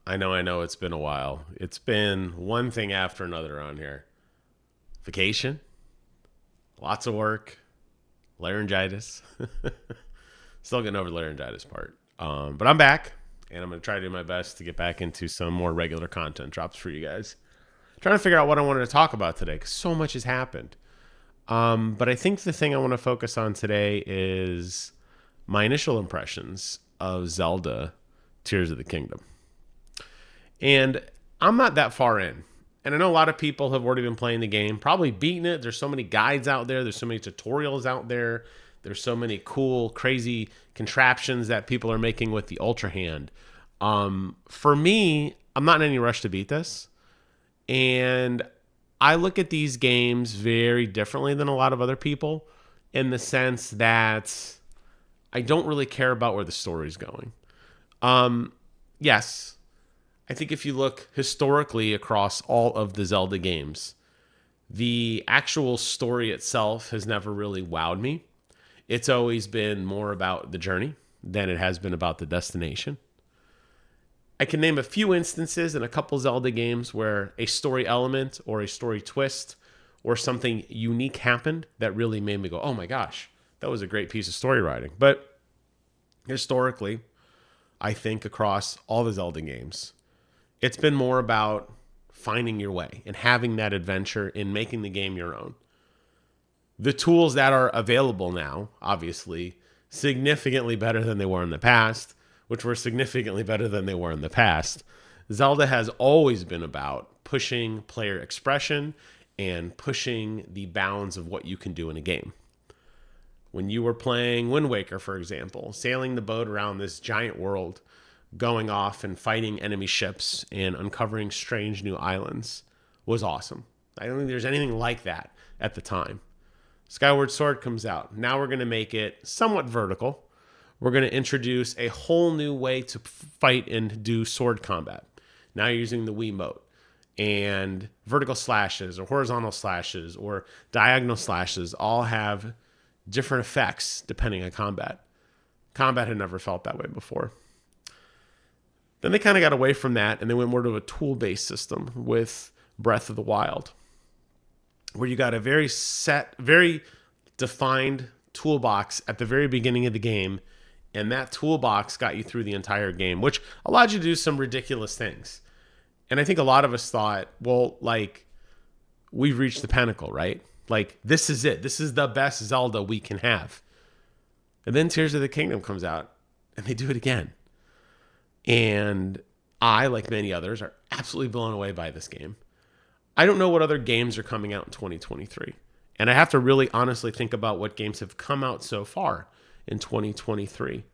I know it's been a while. It's been one thing after another on here. Vacation, lots of work, laryngitis. Still getting over the laryngitis part. But I'm back, and I'm going to try to do my best to get back into some more regular content drops for you guys. Trying to figure out what I wanted to talk about today because so much has happened. But I think the thing I want to focus on today is my initial impressions of Zelda Tears of the Kingdom. And I'm not that far in. And I know a lot of people have already been playing the game, probably beaten it. There's so many guides out there. There's so many tutorials out there. There's so many cool, crazy contraptions that people are making with the Ultra Hand. For me, I'm not in any rush to beat this. And I look at these games very differently than a lot of other people in the sense that I don't really care about where the story's going. Yes, I think if you look historically across all of the Zelda games, the actual story itself has never really wowed me. It's always been more about the journey than it has been about the destination. I can name a few instances in a couple Zelda games where a story element or a story twist or something unique happened that really made me go, oh my gosh, that was a great piece of story writing. But historically, I think across all the Zelda games, it's been more about finding your way and having that adventure in making the game your own. The tools that are available now, obviously, significantly better than they were in the past, which were significantly better than they were in the past. Zelda has always been about pushing player expression and pushing the bounds of what you can do in a game. When you were playing Wind Waker, for example, sailing the boat around this giant world, going off and fighting enemy ships and uncovering strange new islands was awesome. I don't think there's anything like that at the time. Skyward Sword comes out. Now we're going to make it somewhat vertical. We're going to introduce a whole new way to fight and do sword combat. Now you're using the Wiimote. And vertical slashes or horizontal slashes or diagonal slashes all have different effects depending on combat. Combat had never felt that way before. Then they kind of got away from that and they went more to a tool-based system with Breath of the Wild, where you got a very defined toolbox at the very beginning of the game, and that toolbox got you through the entire game, which allowed you to do some ridiculous things. And I think a lot of us thought, well, like, we've reached the pinnacle, right? Like, this is it. This is the best Zelda we can have. And then Tears of the Kingdom comes out, and they do it again. And I, like many others, are absolutely blown away by this game. I don't know what other games are coming out in 2023. And I have to really honestly think about what games have come out so far in 2023.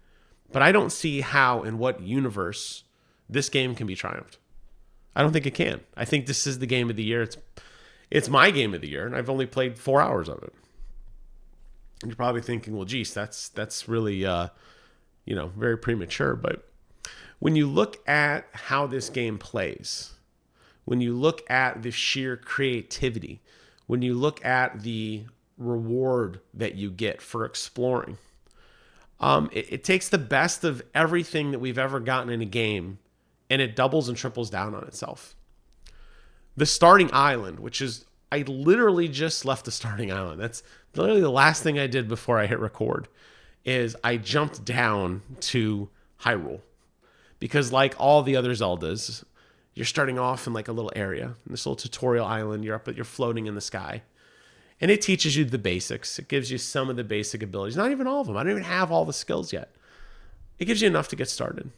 But I don't see how, in what universe, this game can be triumphed. I don't think it can. I think this is the game of the year. It's my game of the year, and I've only played 4 hours of it. And you're probably thinking, well, geez, that's really, very premature. But when you look at how this game plays, when you look at the sheer creativity, when you look at the reward that you get for exploring, it takes the best of everything that we've ever gotten in a game, and it doubles and triples down on itself. The starting island, which is, I literally just left the starting island. That's literally the last thing I did before I hit record, is I jumped down to Hyrule. Because like all the other Zeldas, you're starting off in like a little area, in this little tutorial island. You're floating in the sky. And it teaches you the basics. It gives you some of the basic abilities. Not even all of them. I don't even have all the skills yet. It gives you enough to get started.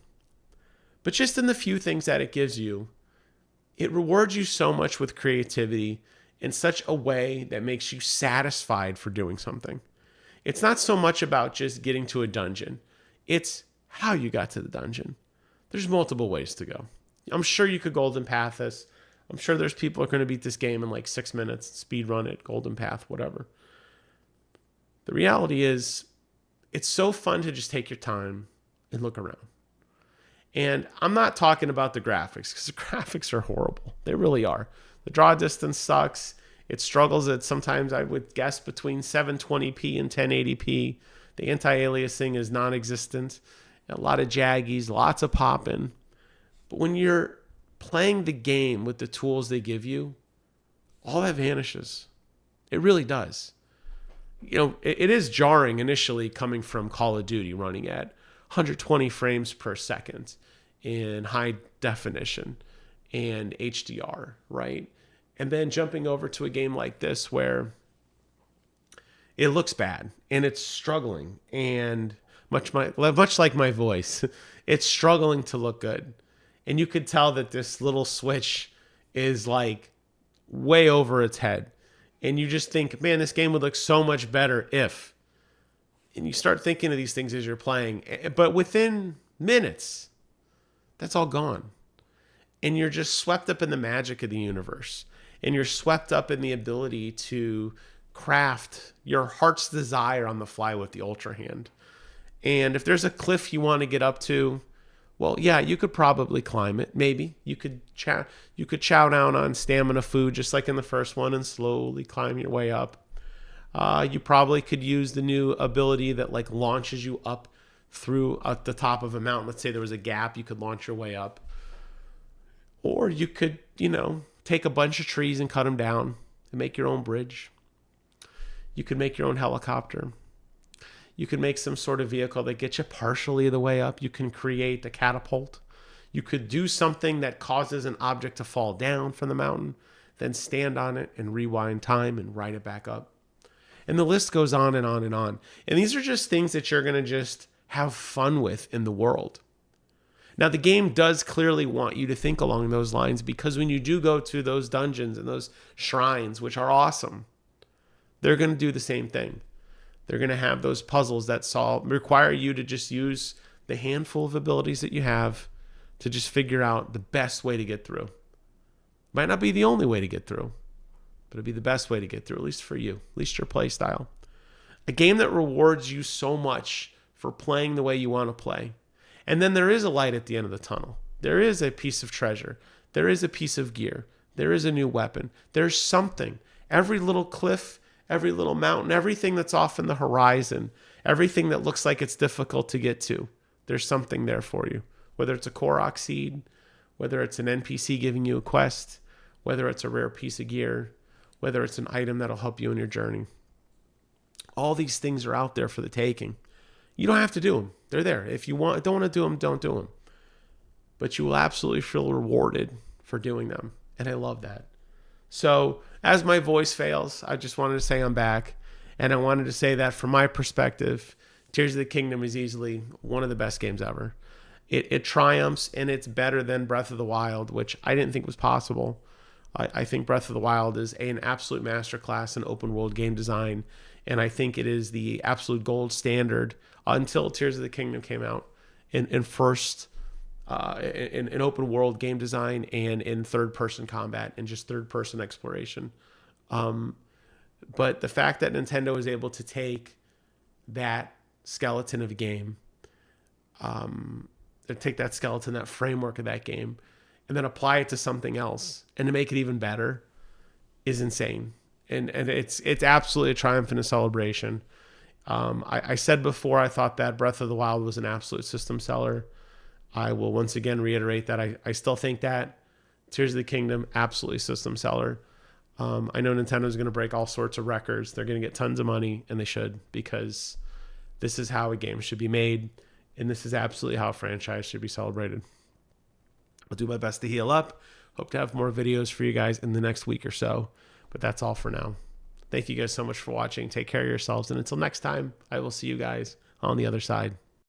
But just in the few things that it gives you, it rewards you so much with creativity in such a way that makes you satisfied for doing something. It's not so much about just getting to a dungeon. It's how you got to the dungeon. There's multiple ways to go. I'm sure you could Golden Path this. I'm sure there's people who are going to beat this game in like 6 minutes, speed run it, Golden Path, whatever. The reality is, it's so fun to just take your time and look around. And I'm not talking about the graphics, because the graphics are horrible. They really are. The draw distance sucks. It struggles at sometimes, I would guess, between 720p and 1080p. The anti-aliasing is non-existent. A lot of jaggies, lots of popping. But when you're playing the game with the tools they give you, all that vanishes. It really does. It is jarring initially coming from Call of Duty running at 120 frames per second in high definition and HDR, right? And then jumping over to a game like this where it looks bad and it's struggling, and much like my voice, it's struggling to look good. And you could tell that this little switch is like way over its head. And you just think, man, this game would look so much better if. And you start thinking of these things as you're playing. But within minutes, that's all gone. And you're just swept up in the magic of the universe. And you're swept up in the ability to craft your heart's desire on the fly with the Ultra Hand. And if there's a cliff you want to get up to, well, yeah, you could probably climb it. Maybe you could chow down on stamina food, just like in the first one, and slowly climb your way up. You probably could use the new ability that like launches you up through at the top of a mountain. Let's say there was a gap, you could launch your way up. Or you could, take a bunch of trees and cut them down and make your own bridge. You could make your own helicopter. You could make some sort of vehicle that gets you partially the way up. You can create a catapult. You could do something that causes an object to fall down from the mountain, then stand on it and rewind time and ride it back up. And the list goes on and on and on. And these are just things that you're going to just have fun with in the world. Now, the game does clearly want you to think along those lines, because when you do go to those dungeons and those shrines, which are awesome, they're going to do the same thing. They're going to have those puzzles that require you to just use the handful of abilities that you have to just figure out the best way to get through. Might not be the only way to get through, but it'll be the best way to get through, at least for you, at least your play style. A game that rewards you so much for playing the way you want to play. And then there is a light at the end of the tunnel. There is a piece of treasure. There is a piece of gear. There is a new weapon. There's something. Every little cliff, every little mountain, everything that's off in the horizon, everything that looks like it's difficult to get to, there's something there for you. Whether it's a Korok seed, whether it's an NPC giving you a quest, whether it's a rare piece of gear, whether it's an item that'll help you in your journey. All these things are out there for the taking. You don't have to do them. They're there. If you don't want to do them, don't do them. But you will absolutely feel rewarded for doing them. And I love that. So as my voice fails, I just wanted to say I'm back. And I wanted to say that from my perspective, Tears of the Kingdom is easily one of the best games ever. It triumphs, and it's better than Breath of the Wild, which I didn't think was possible. I think Breath of the Wild is an absolute masterclass in open world game design. And I think it is the absolute gold standard until Tears of the Kingdom came out in open world game design and in third person combat and just third person exploration. But the fact that Nintendo is able to take that skeleton of a game, that framework of that game, and then apply it to something else and to make it even better is insane. And it's absolutely a triumph and a celebration. I said before, I thought that Breath of the Wild was an absolute system seller. I will once again reiterate that I still think that. Tears of the Kingdom, absolutely system seller. I know Nintendo is going to break all sorts of records. They're going to get tons of money, and they should, because this is how a game should be made, and this is absolutely how a franchise should be celebrated. I'll do my best to heal up. Hope to have more videos for you guys in the next week or so. But that's all for now. Thank you guys so much for watching. Take care of yourselves. And until next time, I will see you guys on the other side.